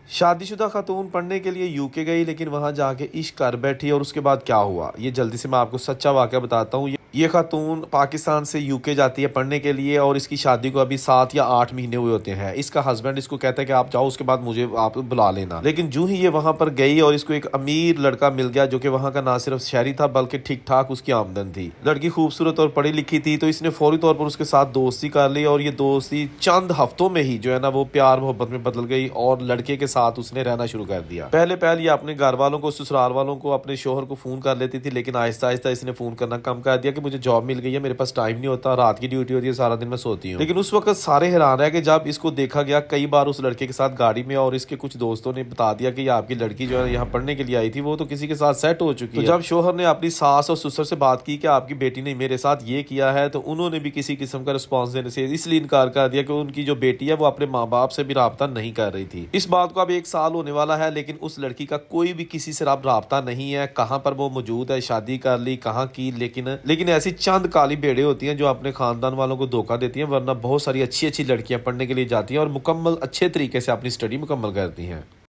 शादीशुदा खातून पढ़ने के लिए यूके गई, लेकिन वहां जाके इश्क कर बैठी। और उसके बाद क्या हुआ, ये जल्दी से मैं आपको सच्चा वाकया बताता हूँ। ये खातून पाकिस्तान से यूके जाती है पढ़ने के लिए, और इसकी शादी को अभी 7 या 8 महीने हुए होते हैं। इसका हस्बैंड इसको कहता है कि आप जाओ, उसके बाद मुझे आप बुला लेना। लेकिन जो ही ये वहां पर गई और इसको एक अमीर लड़का मिल गया, जो कि वहां का ना सिर्फ शहरी था बल्कि ठीक ठाक उसकी आमदन थी। लड़की खूबसूरत और पढ़ी लिखी थी, तो इसने फौरी तौर पर उसके साथ दोस्ती कर ली। और ये दोस्ती चंद हफ्तों में ही जो है ना वो प्यार मोहब्बत में बदल गई, और लड़के के साथ उसने रहना शुरू कर दिया। पहले पहले ये अपने घर वालों को, ससुराल वालों को, अपने शोहर को फोन कर लेती थी, लेकिन आहिस्ता आहिस्ता इसने फोन करना कम कर दिया कि मुझे जॉब मिल गई है, मेरे पास टाइम नहीं होता, रात की ड्यूटी होती है, सारा दिन मैं सोती हूँ। लेकिन उस वक्त सारे हैरान रह गए जब इसको देखा गया कई बार उस लड़के के साथ गाड़ी में, और इसके कुछ दोस्तों ने बता दिया कि आपकी लड़की जो है यहाँ पढ़ने के लिए आई थी, वो तो किसी के साथ सेट हो चुकी है। तो जब शोहर ने अपनी सास और ससुर से बात की कि आपकी बेटी ने मेरे साथ ये किया है, तो उन्होंने भी किसी किस्म का रिस्पॉन्स देने से इसलिए इनकार कर दिया कि उनकी जो बेटी है वो अपने माँ बाप से भी राब्ता नहीं कर रही थी। इस बात को अब 1 साल होने वाला है, लेकिन उस लड़की का कोई भी किसी से अब राब्ता नहीं है। कहाँ पर वो मौजूद है, शादी कर ली, कहाँ की, लेकिन ऐसी चंद काली भेड़े होती हैं जो अपने खानदान वालों को धोखा देती हैं, वरना बहुत सारी अच्छी अच्छी लड़कियां पढ़ने के लिए जाती हैं और मुकम्मल अच्छे तरीके से अपनी स्टडी मुकम्मल करती हैं।